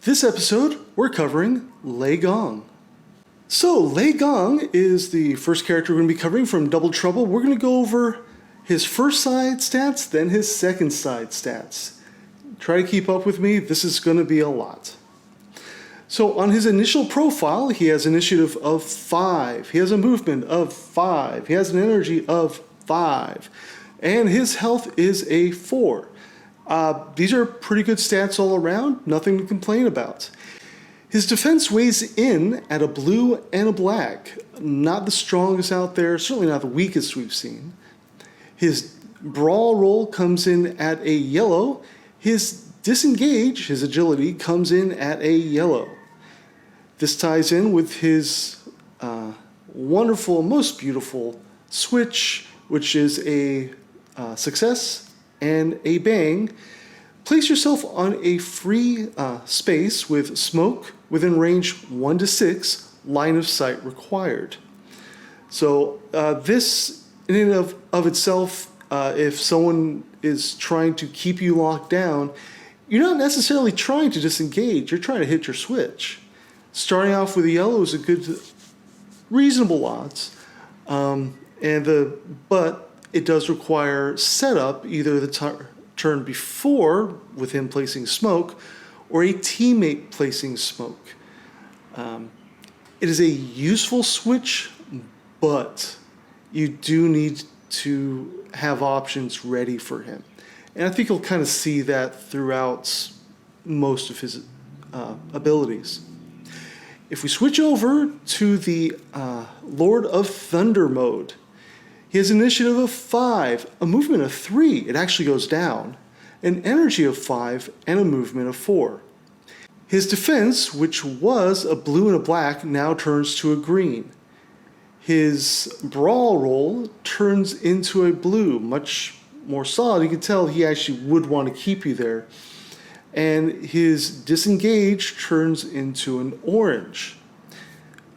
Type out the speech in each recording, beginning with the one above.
This episode, we're covering Lei Gong. So, Lei Gong is the first character we're going to be covering from Double Trouble. We're going to go over his first side stats, then his second side stats. Try to keep up with me, this is going to be a lot. So, on his initial profile, he has initiative of 5. He has a movement of 5. He has an energy of 5. And his health is a 4. These are pretty good stats all around, nothing to complain about. His defense weighs in at a blue and a black. Not the strongest out there, certainly not the weakest we've seen. His brawl roll comes in at a yellow. His disengage, his agility, comes in at a yellow. This ties in with his wonderful, most beautiful switch, which is a success and a bang. Place yourself on a free space with smoke within range 1 to 6, line of sight required. So this in and of itself, if someone is trying to keep you locked down, you're not necessarily trying to disengage, you're trying to hit your switch. Starting off with a yellow is a good, reasonable odds, but it does require setup, either the turn before with him placing smoke, or a teammate placing smoke. It is a useful switch, but you do need to have options ready for him. And I think you'll kind of see that throughout most of his abilities. If we switch over to the Lord of Thunder mode, he has initiative of 5, a movement of 3, it actually goes down, an energy of 5, and a movement of 4. His defense, which was a blue and a black, now turns to a green. His brawl roll turns into a blue, much more solid. You can tell he actually would want to keep you there. And his disengage turns into an orange.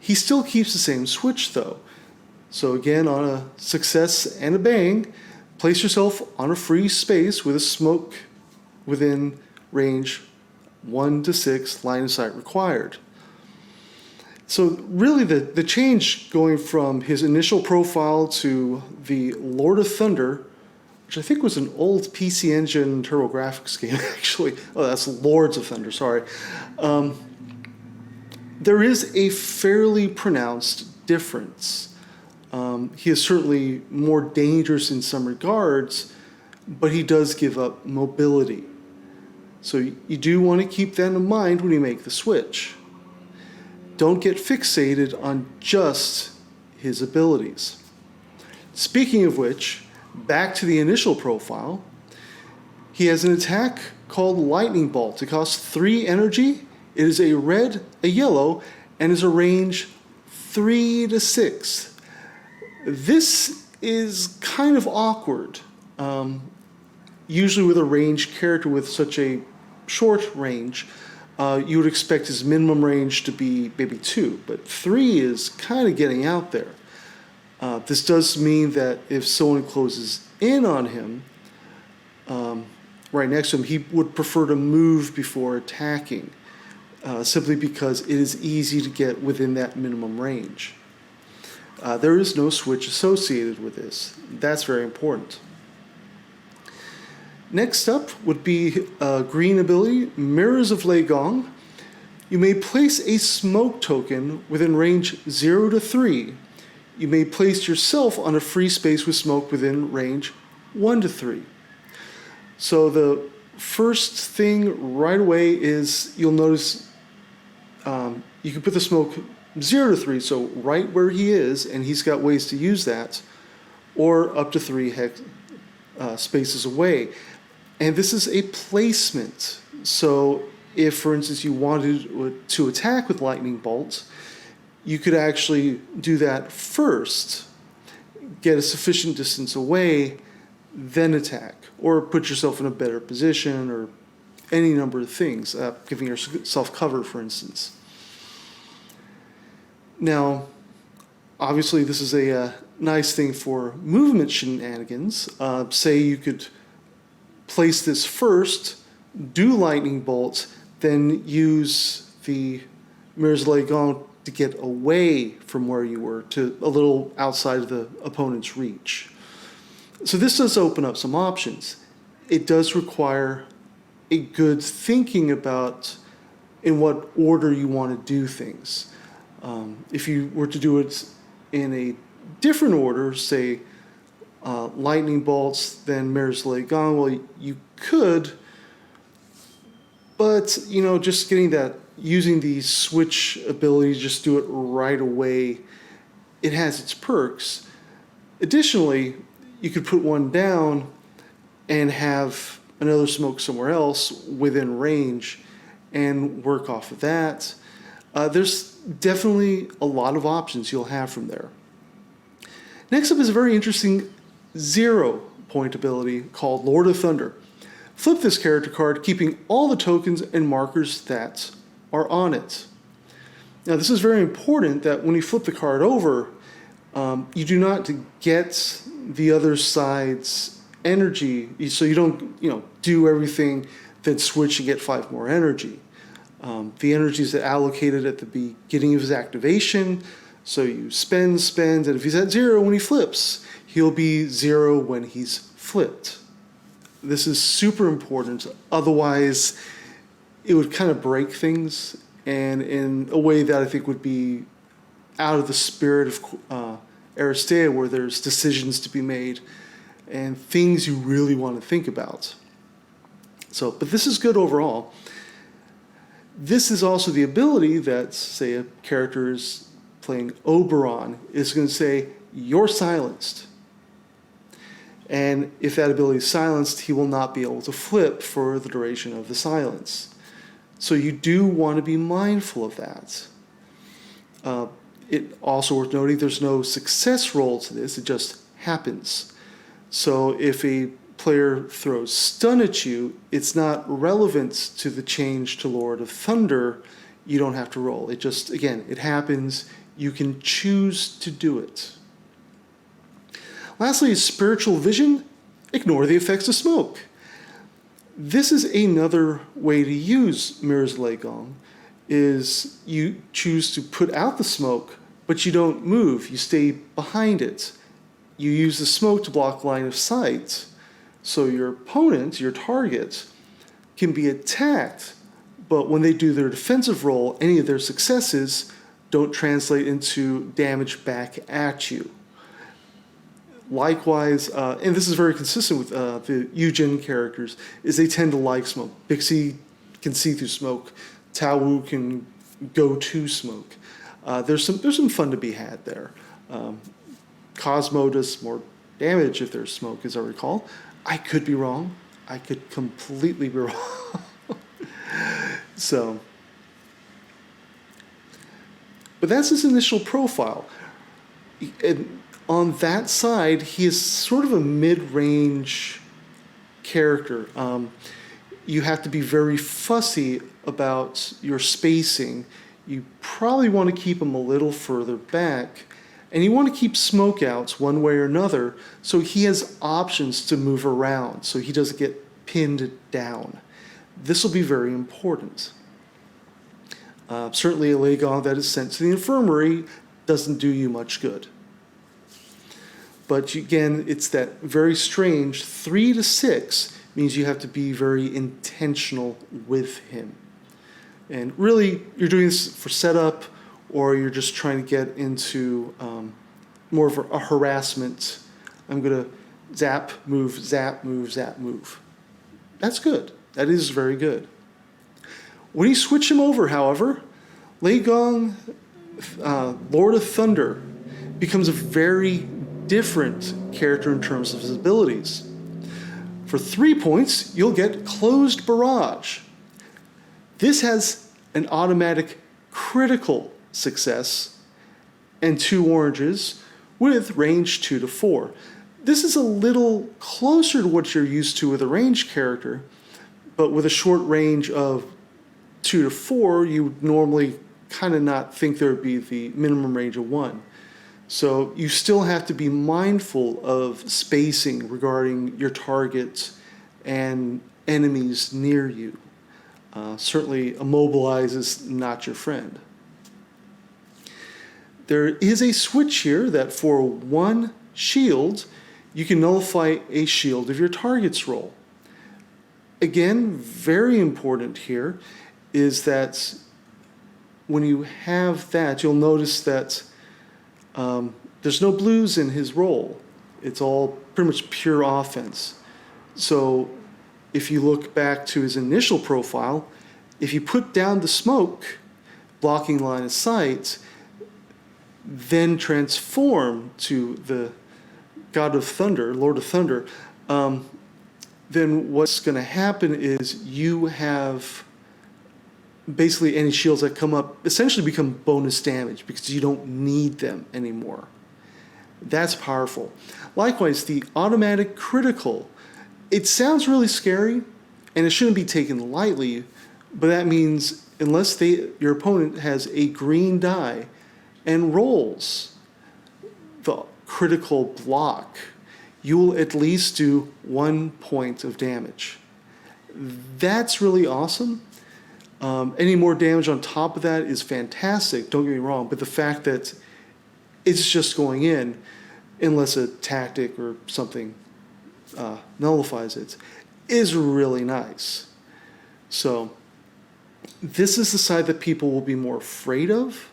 He still keeps the same switch though. So again, on a success and a bang, place yourself on a free space with a smoke within range 1 to 6, line of sight required. So really the change going from his initial profile to the Lord of Thunder, which I think was an old PC Engine TurboGrafx game actually. Oh, that's Lords of Thunder, sorry. There is a fairly pronounced difference. He is certainly more dangerous in some regards, but he does give up mobility. So you do want to keep that in mind when you make the switch. Don't get fixated on just his abilities. Speaking of which, back to the initial profile, he has an attack called Lightning Bolt. It costs 3 energy, it is a red, a yellow, and is a range 3 to 6. This is kind of awkward. Usually with a ranged character with such a short range, you would expect his minimum range to be maybe 2, but 3 is kind of getting out there. This does mean that if someone closes in on him, right next to him, he would prefer to move before attacking, simply because it is easy to get within that minimum range. There is no switch associated with this. That's very important. Next up would be green ability, Mirrors of Lei Gong. You may place a smoke token within range 0 to 3. You may place yourself on a free space with smoke within range 1 to 3. So the first thing right away is you'll notice you can put the smoke 0 to 3, so right where he is, and he's got ways to use that, or up to 3 spaces away. And this is a placement. So if, for instance, you wanted to attack with Lightning Bolt, you could actually do that first, get a sufficient distance away, then attack, or put yourself in a better position, or any number of things, giving yourself cover, for instance. Now, obviously, this is a nice thing for movement shenanigans. Say you could place this first, do Lightning Bolt, then use the Mirror's Lei Gong to get away from where you were, to a little outside of the opponent's reach. So this does open up some options. It does require a good thinking about in what order you want to do things. If you were to do it in a different order, say lightning bolts, then Mirror's Lei Gong, well, you could, but just getting that, using the switch ability to just do it right away, it has its perks. Additionally, you could put one down and have another smoke somewhere else within range and work off of that. There's definitely a lot of options you'll have from there. Next up is a very interesting 0-point ability called Lord of Thunder. Flip this character card, keeping all the tokens and markers that are on it. Now, this is very important that when you flip the card over, you do not get the other side's energy, so you don't do everything, then switch and get 5 more energy. The energy is allocated at the beginning of his activation, so you spend, and if he's at 0 when he flips, he'll be 0 when he's flipped. This is super important, otherwise it would kind of break things, and in a way that I think would be out of the spirit of Aristeia, where there's decisions to be made and things you really want to think about. But this is good overall. This is also the ability that, say, a character is playing Oberon, is going to say, "You're silenced." And if that ability is silenced, he will not be able to flip for the duration of the silence. So you do want to be mindful of that. It also worth noting there's no success roll to this, it just happens. So if a player throws stun at you, it's not relevant to the change to Lord of Thunder. You don't have to roll. It just, again, it happens. You can choose to do it. Lastly, spiritual vision. Ignore the effects of smoke. This is another way to use Mirror's Lei Gong, is you choose to put out the smoke, but you don't move. You stay behind it. You use the smoke to block line of sight. So your opponent, your target, can be attacked, but when they do their defensive roll, any of their successes don't translate into damage back at you. Likewise, and this is very consistent with the Yujin characters, is they tend to like smoke. Bixie can see through smoke. Tao Wu can go to smoke. There's some fun to be had there. Cosmo does more damage if there's smoke, as I recall. I could be wrong. I could completely be wrong. But that's his initial profile. And on that side, he is sort of a mid-range character. You have to be very fussy about your spacing. You probably want to keep him a little further back. And you want to keep smoke outs one way or another, so he has options to move around, so he doesn't get pinned down. This will be very important. Certainly a Lei Gong that is sent to the infirmary doesn't do you much good. But again, it's that very strange 3 to 6 means you have to be very intentional with him. And really, you're doing this for setup, or you're just trying to get into more of a harassment. I'm going to zap, move, zap, move, zap, move. That's good. That is very good. When you switch him over, however, Lei Gong, Lord of Thunder, becomes a very different character in terms of his abilities. For 3 points, you'll get Closed Barrage. This has an automatic critical success and 2 oranges with range 2 to 4. This is a little closer to what you're used to with a ranged character, but with a short range of 2 to 4, you would normally kind of not think there would be the minimum range of 1. So you still have to be mindful of spacing regarding your targets and enemies near you. Certainly, immobilize is not your friend. There is a switch here that for one shield, you can nullify a shield of your target's roll. Again, very important here is that when you have that, you'll notice that there's no blues in his roll. It's all pretty much pure offense. So if you look back to his initial profile, if you put down the smoke, blocking line of sight, then transform to the God of Thunder, Lord of Thunder, then what's going to happen is you have basically any shields that come up essentially become bonus damage because you don't need them anymore. That's powerful. Likewise, the automatic critical. It sounds really scary, and it shouldn't be taken lightly, but that means unless your opponent has a green die and rolls the critical block, you will at least do 1 point of damage. That's really awesome. Any more damage on top of that is fantastic, don't get me wrong, but the fact that it's just going in, unless a tactic or something nullifies it, is really nice. So this is the side that people will be more afraid of,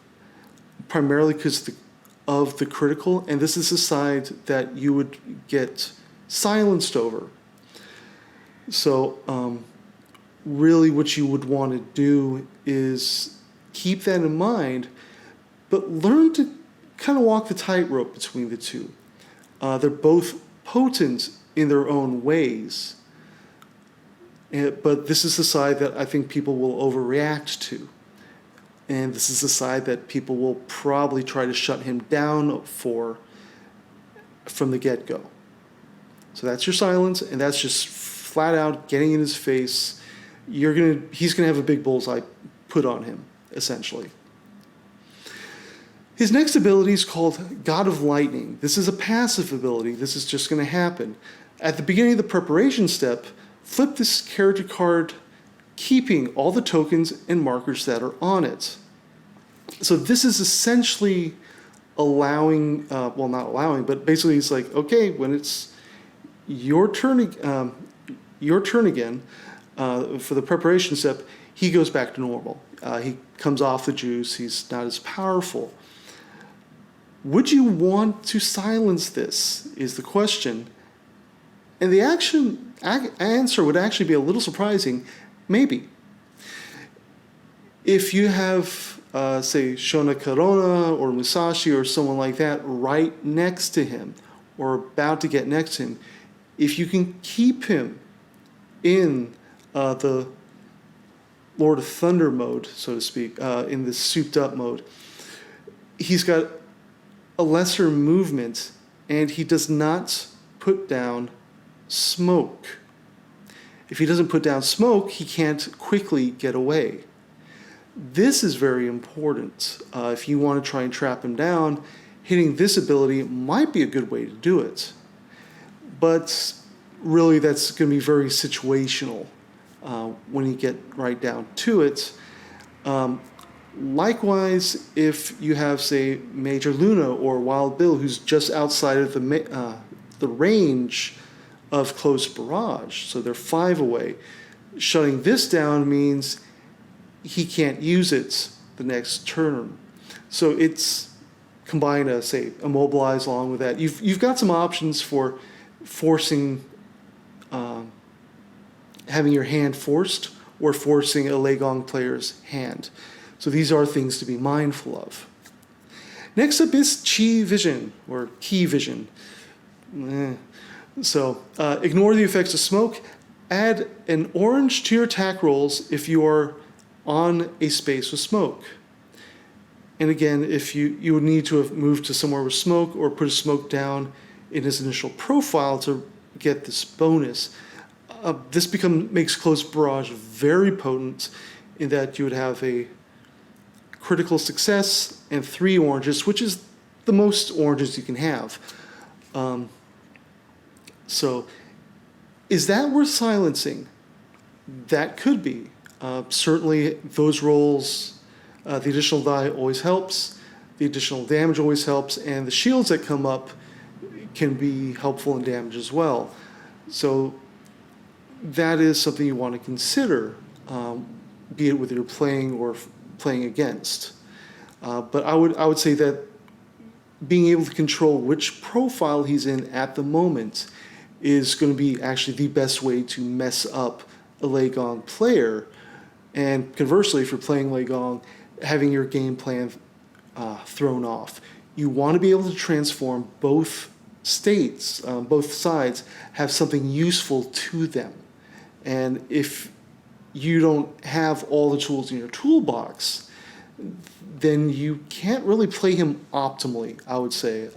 primarily because of the critical, and this is the side that you would get silenced over. So really what you would want to do is keep that in mind, but learn to kind of walk the tightrope between the two. They're both potent in their own ways, but this is the side that I think people will overreact to. And this is the side that people will probably try to shut him down from the get-go. So that's your silence, and that's just flat out getting in his face. He's gonna have a big bullseye put on him, essentially. His next ability is called God of Lightning. This is a passive ability. This is just going to happen. At the beginning of the preparation step, flip this character card, keeping all the tokens and markers that are on it. So this is essentially allowing, not allowing, but basically it's like, okay, when it's your turn again for the preparation step, he goes back to normal. He comes off the juice. He's not as powerful. Would you want to silence this is the question. And the answer would actually be a little surprising. Maybe. If you have, say, Shona Karona or Musashi or someone like that right next to him or about to get next to him, if you can keep him in the Lord of Thunder mode, so to speak, in the souped up mode, he's got a lesser movement, and he does not put down smoke. If he doesn't put down smoke, he can't quickly get away. This is very important. If you want to try and trap him down, hitting this ability might be a good way to do it. But really, that's going to be very situational when you get right down to it. Likewise, if you have, say, Major Luna or Wild Bill, who's just outside of the range of close barrage, so they're 5 away, shutting this down means he can't use it the next turn. So it's combined, say, immobilize along with that. You've got some options for forcing, having your hand forced, or forcing a Lei Gong player's hand. So these are things to be mindful of. Next up is Chi Vision, or Key Vision. So ignore the effects of smoke. Add an orange to your attack rolls if you are on a space with smoke. And again, if you would need to have moved to somewhere with smoke or put a smoke down in his initial profile to get this bonus. This makes close barrage very potent in that you would have a critical success and 3 oranges, which is the most oranges you can have. So is that worth silencing? That could be. Certainly, those rolls, the additional die always helps, the additional damage always helps, and the shields that come up can be helpful in damage as well. So that is something you want to consider, be it whether you're playing or playing against. But I would say that being able to control which profile he's in at the moment is going to be actually the best way to mess up a Lei Gong player. And conversely, if you're playing Lei Gong, having your game plan thrown off. You want to be able to transform both states, both sides have something useful to them. And if you don't have all the tools in your toolbox, then you can't really play him optimally, I would say.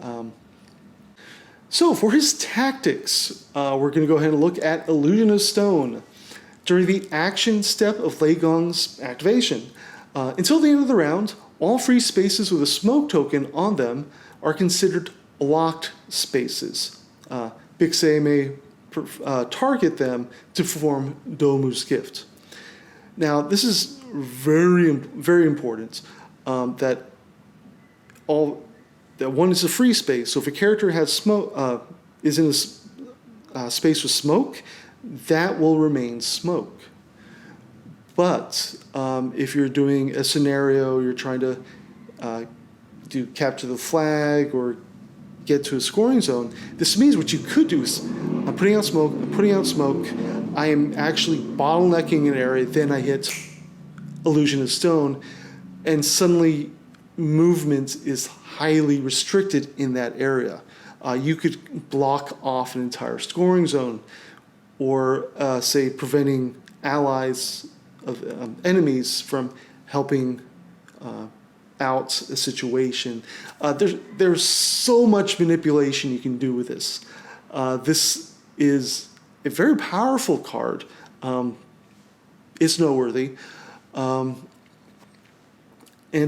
So for his tactics, we're going to go ahead and look at Illusion of Stone. During the action step of Lei Gong's activation, until the end of the round, all free spaces with a smoke token on them are considered blocked spaces. Bixei may target them to perform Domu's gift. Now, this is very, very important that one is a free space. So if a character has smoke, is in a space with smoke, that will remain smoke. But if you're doing a scenario, you're trying to do capture the flag or get to a scoring zone, this means what you could do is, I'm putting out smoke, I am actually bottlenecking an area, then I hit Illusion of Stone, and suddenly movement is highly restricted in that area. You could block off an entire scoring zone, or say preventing allies of enemies from helping out a situation. There's so much manipulation you can do with this. This is a very powerful card. It's noteworthy. And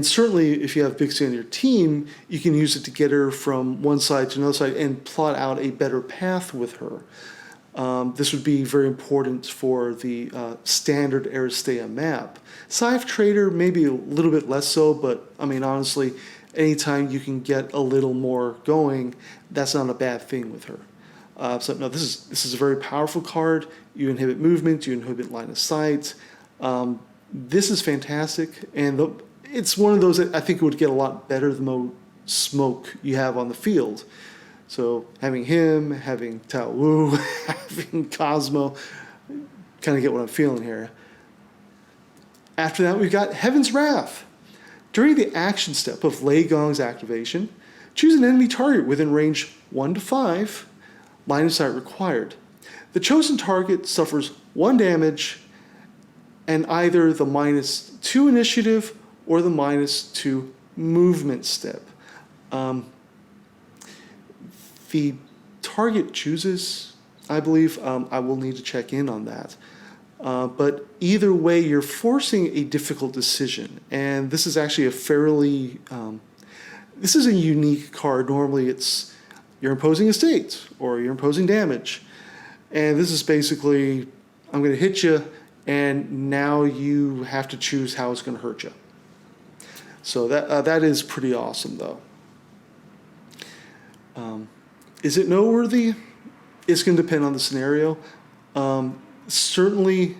certainly if you have Bixie on your team, you can use it to get her from one side to another side and plot out a better path with her. This would be very important for the standard Aristeia map. Scythe Trader, maybe a little bit less so, but I mean, honestly, anytime you can get a little more going, that's not a bad thing with her. So no, this is a very powerful card. You inhibit movement, you inhibit line of sight. This is fantastic, and it's one of those that I think would get a lot better the more smoke you have on the field. So having him, having Tao Wu, having Cosmo, kind of get what I'm feeling here. After that, we've got Heaven's Wrath. During the action step of Lei Gong's activation, choose an enemy target within range 1 to 5, line of sight required. The chosen target suffers 1 damage and either the -2 initiative or the -2 movement step. The target chooses, I believe. I will need to check in on that. But either way, you're forcing a difficult decision. And this is actually a fairly, this is a unique card. Normally it's, you're imposing a state or you're imposing damage. And this is basically, I'm going to hit you, and now you have to choose how it's going to hurt you. So that is pretty awesome, though. Is it noteworthy? It's going to depend on the scenario. Certainly,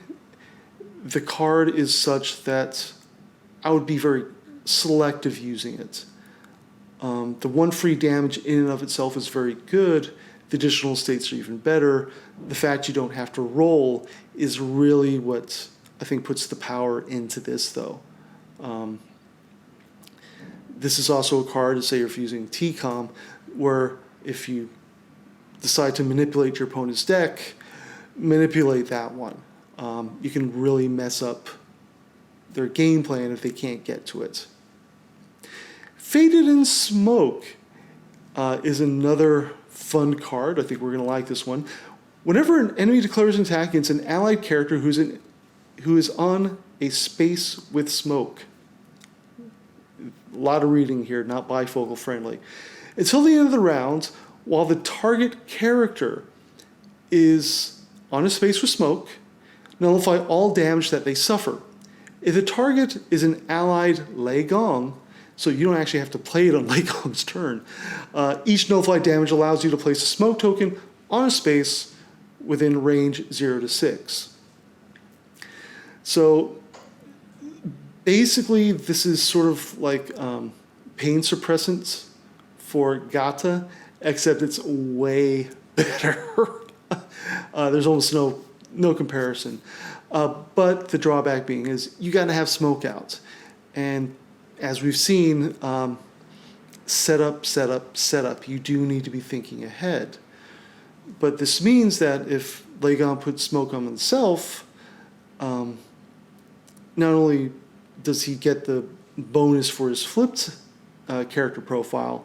the card is such that I would be very selective using it. The 1 free damage in and of itself is very good. The additional states are even better. The fact you don't have to roll is really what I think puts the power into this, though. This is also a card, say if you're using TCOM, where if you decide to manipulate your opponent's deck, manipulate that one. You can really mess up their game plan if they can't get to it. Faded in Smoke is another fun card. I think we're going to like this one. Whenever an enemy declares an attack against an allied character who is on a space with smoke. A lot of reading here, not bifocal friendly. Until the end of the round, while the target character is on a space with smoke, nullify all damage that they suffer. If the target is an allied Lei Gong, so you don't actually have to play it on Lei Gong's turn, each no-fly damage allows you to place a smoke token on a space within range 0 to 6. So basically, this is sort of like pain suppressants for Gata, except it's way better. There's almost no comparison. But the drawback being is you got to have smoke out. And as we've seen, setup, setup, setup. You do need to be thinking ahead. But this means that if Lei Gong puts smoke on himself, not only does he get the bonus for his flipped character profile,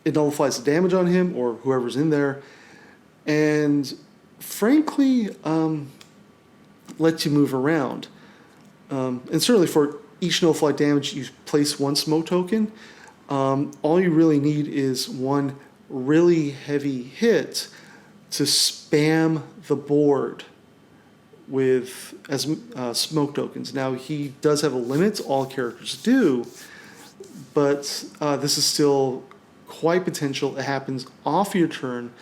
it nullifies the damage on him or whoever's in there, and frankly, lets you move around. And certainly for each no-fly damage, you place one smoke token. All you really need is one really heavy hit to spam the board with smoke tokens. Now, he does have a limit, all characters do, but this is still quite potential. It happens off your turn,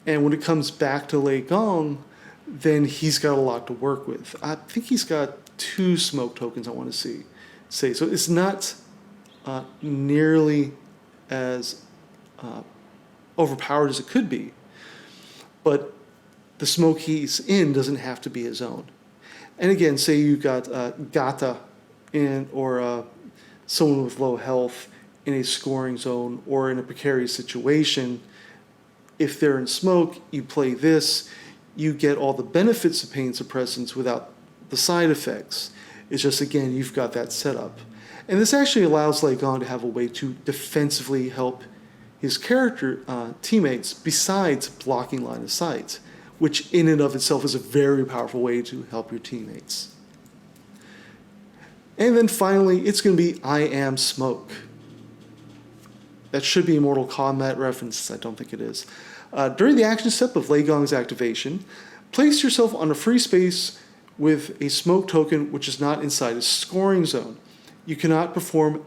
and when it comes back to Lei Gong, then he's got a lot to work with. I think he's got 2 smoke tokens I want to say. So it's not nearly as overpowered as it could be, but the smoke he's in doesn't have to be his own. And again, say you got Gata or someone with low health in a scoring zone or in a precarious situation. If they're in smoke, you play this, you get all the benefits of pain suppressants without the side effects. It's just, again, you've got that setup. And this actually allows Lei Gong to have a way to defensively help his character teammates besides blocking line of sight, which in and of itself is a very powerful way to help your teammates. And then finally, it's going to be I Am Smoke. That should be a Mortal Kombat reference. I don't think it is. During the action step of Lei Gong's activation, place yourself on a free space with a smoke token which is not inside a scoring zone. You cannot perform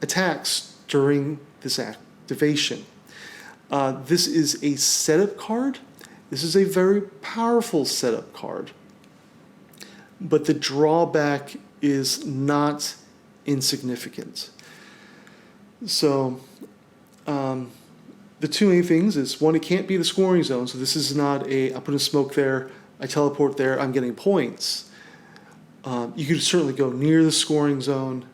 attacks during this activation. This is a setup card. This is a very powerful setup card. But the drawback is not insignificant. So the 2 main things is, one, it can't be the scoring zone. So this is not I put a smoke there, I teleport there, I'm getting points. You could certainly go near the scoring zone.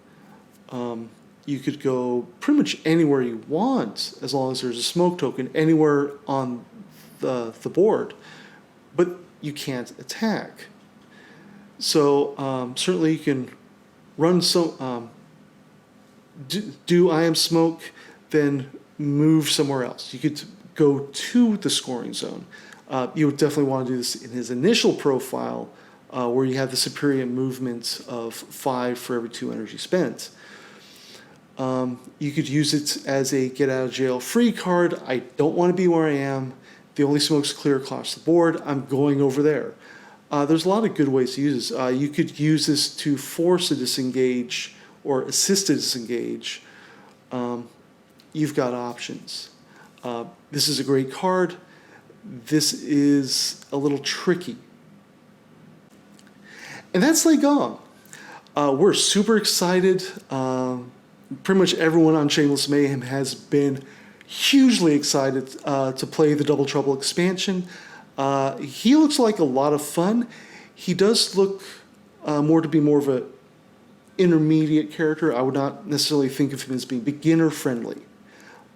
You could go pretty much anywhere you want as long as there's a smoke token anywhere on the board, but you can't attack. So certainly you can run do I Am Smoke, then move somewhere else. You could go to the scoring zone. You would definitely want to do this in his initial profile, where you have the superior movement of 5 for every 2 energy spent. You could use it as a get out of jail free card. I don't want to be where I am. The only smoke's clear across the board. I'm going over there. There's a lot of good ways to use this. You could use this to force a disengage or assist a disengage. You've got options. This is a great card. This is a little tricky. And that's Lei Gong. We're super excited. Pretty much everyone on Shameless Mayhem has been hugely excited to play the Double Trouble expansion. He looks like a lot of fun. He does look to be more of an intermediate character. I would not necessarily think of him as being beginner friendly.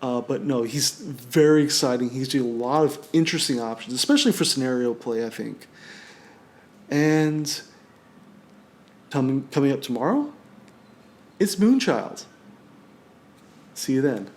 But no, he's very exciting. He's doing a lot of interesting options, especially for scenario play, I think. And coming up tomorrow, it's Moonchild. See you then.